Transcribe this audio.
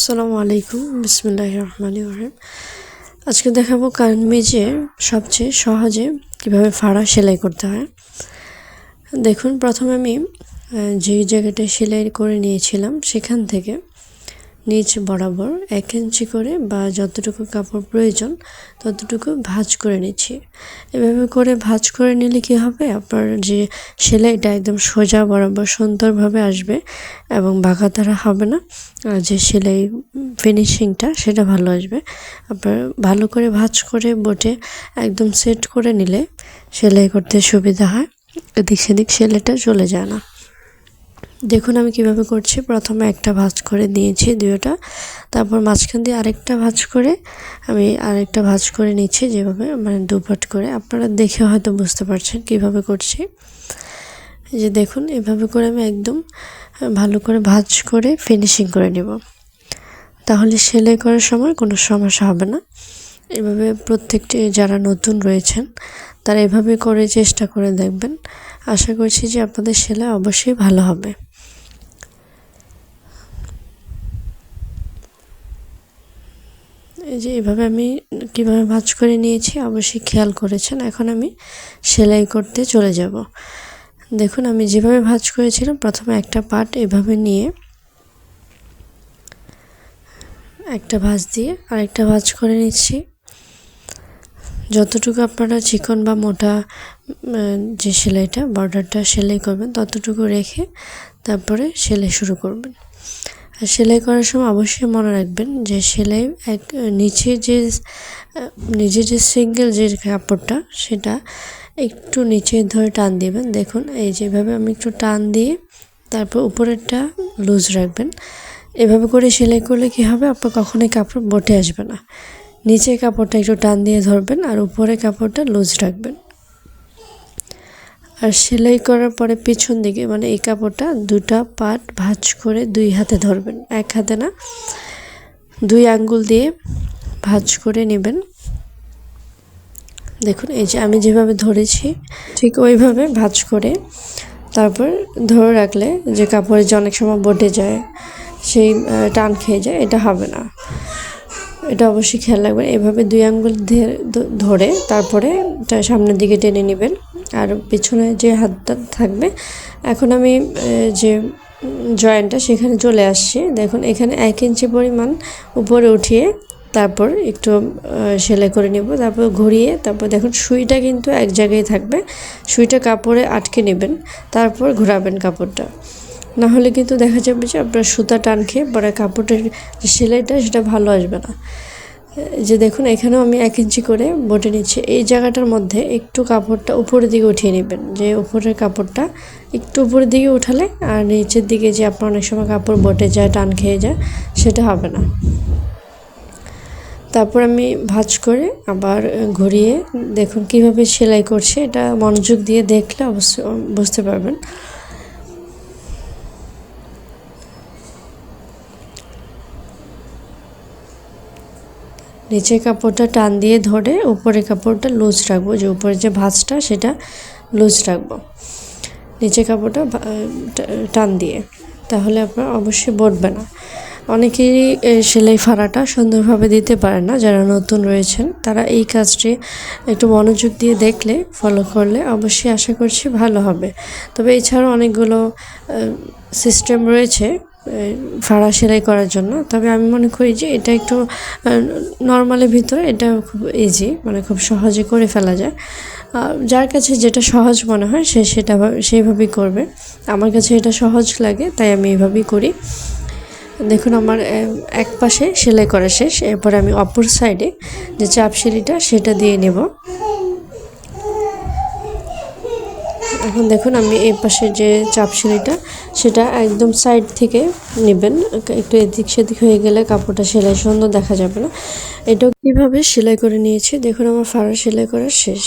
আসসালামু আলাইকুম, বিসমিল্লাহির রহমানির রহিম। আজকে দেখাবো কামিজে সবচেয়ে সহজে কিভাবে ফাড়া সেলাই করতে হয়। দেখুন, প্রথমে আমি যে জায়গাটা সেলাই করে নিয়েছিলাম সেখান থেকে নিচ বরাবর 1 ইঞ্চি করে বা যতটুকু কাপড় প্রয়োজন ততটুকু ভাঁজ করে নিচ্ছি। এভাবে করে ভাঁজ করে নিলে কি হবে, আপনার যে সেলাইটা একদম সোজা বরাবর সুন্দরভাবে আসবে এবং বাঁকাতারা হবে না। আর যে সেলাই ফিনিশিংটা সেটা ভালো আসবে। আপনার ভালো করে ভাঁজ করে বোটে একদম সেট করে নিলে সেলাই করতে সুবিধা হয়, এদিক সেদিক সেলাইটা চলে যায় না। দেখুন আমি কিভাবে করছি। প্রথমে একটা ভাঁজ করে দিয়েছি দুইটা, তারপর মাঝখান দিয়ে আরেকটা ভাঁজ করে আমি আরেকটা ভাঁজ করে নিচ্ছি, যেভাবে মানে দুপাট করে। আপনারা দেখে হয়তো বুঝতে পারছেন কিভাবে করছি। এই যে দেখুন, এভাবে করে আমি একদম ভালো করে ভাঁজ করে ফিনিশিং করে নেব, তাহলে সেলাই করার সময় কোনো সমস্যা হবে না। এভাবে প্রত্যেকটি যারা নতুন রয়েছেন তারা এভাবে করে চেষ্টা করে দেখবেন। আশা করছি যে আপনাদের সেলাই অবশ্যই ভালো হবে। এই যে এভাবে আমি কিভাবে ভাঁজ করে নিয়েছি অবশ্যই খেয়াল করেছেন। এখন আমি সেলাই করতে চলে যাব। দেখুন আমি যেভাবে ভাঁজ করেছিলাম, প্রথমে একটা পার্ট এভাবে নিয়ে একটা ভাঁজ দিয়ে আরেকটা ভাঁজ করে নিচ্ছি। যতটুকু আপনারা চিকন বা মোটা যে সেলাইটা বর্ডারটা সেলাই করবেন ততটুকু রেখে তারপরে সেলাই শুরু করবেন। আর সেলাই করার সময় অবশ্যই মনে রাখবেন যে সেলাই নিচে যে সিঙ্গেল যে কাপড়টা সেটা একটু নিচে ধরে টান দিবেন। দেখুন এই যেভাবে আমি একটু টান দিয়ে তারপর উপরেরটা লুজ রাখবেন। এভাবে করে সেলাই করলে কি হবে, আপনার কখনোই কাপড় বটে আসবে না। নিচের কাপড়টা একটু টান দিয়ে ধরবেন আর উপরের কাপড়টা লুজ রাখবেন। আর সেলাই করার পরে পিছন দিকে মানে এই কাপড়টা দুটা পার্ট ভাঁজ করে 2 হাতে ধরবেন, 1 হাতে না, 2 আঙ্গুল দিয়ে ভাঁজ করে নেবেন। দেখুন এই যে আমি যেভাবে ধরেছি ঠিক ওইভাবে ভাঁজ করে তারপর ধরে রাখলে যে কাপড়ে যে অনেক সময় বটে যায়, সেই টান খেয়ে যায়, এটা হবে না। এটা অবশ্যই খেয়াল রাখবেন। এভাবে 2 আঙ্গুল ধরে তারপরে সামনের দিকে টেনে নেবেন আর পিছনে যে হাতটা থাকবে। এখন আমি যে জয়েন্টটা সেখানে চলে আসছি। দেখুন এখানে 1 ইঞ্চি পরিমাণ উপরে উঠিয়ে তারপর একটু সেলাই করে নেব, তারপর ঘুরিয়ে তারপর দেখুন সুইটা কিন্তু এক জায়গায় থাকবে। সুইটা কাপড়ে আটকে নেবেন, তারপর ঘোরাবেন কাপড়টা। না হলে কিন্তু দেখা যাবে যে আপনার সুতা টান খেয়ে পরে কাপড়ের যে সেলাইটা সেটা ভালো আসবে না। যে দেখুন এখানেও আমি 1 ইঞ্চি করে বটে নিচ্ছি। এই জায়গাটার মধ্যে একটু কাপড়টা উপরের দিকে উঠিয়ে নেবেন, যে উপরের কাপড়টা একটু উপরের দিকে উঠালে আর নিচের দিকে যে আপনার অনেক সময় কাপড় বটে যায়, টান খেয়ে যায়, সেটা হবে না। তারপর আমি ভাঁজ করে আবার ঘুরিয়ে দেখুন কিভাবে সেলাই করছে। এটা মনোযোগ দিয়ে দেখলে অবশ্যই বুঝতে পারবেন। নিচের কাপড়টা টান দিয়ে ধরে উপরের কাপড়টা লুজ রাখবো, যে উপরে যে ভাঁজটা সেটা লুজ রাখবো নিচের কাপড়টা টান দিয়ে, তাহলে আপনার অবশ্যই বটবে না। অনেকেরই সেলাই ফাড়াটা সুন্দরভাবে দিতে পারে না। যারা নতুন রয়েছেন তারা এই কাজটি একটু মনোযোগ দিয়ে দেখলে, ফলো করলে অবশ্যই আশা করছি ভালো হবে। তবে এছাড়াও অনেকগুলো সিস্টেম রয়েছে ফাড়া সেলাই করার জন্য। তবে আমি মনে করি যে এটা একটু নর্মালের ভিতরে এটা খুব ইজি, মানে খুব সহজে করে ফেলা যায়। যার কাছে যেটা সহজ মনে হয় সে সেটা সেইভাবেই করবে। আমার কাছে এটা সহজ লাগে তাই আমি এইভাবেই করি। দেখুন আমার এক পাশে সেলাই করা শেষ, এরপর আমি অপর সাইডে যে চাপ সেলাইটা সেটা দিয়ে নেব। এখন দেখুন আমি এই পাশে যে চাপ সেলাইটা সেটা একদম সাইড থেকে নেবেন, একটু এদিক সেদিক হয়ে গেলে কাপড়টা সেলাই সুন্দর দেখা যাবে না। এটাও কীভাবে সেলাই করে নিয়েছি দেখুন, আমার ফাড়া সেলাই করা শেষ।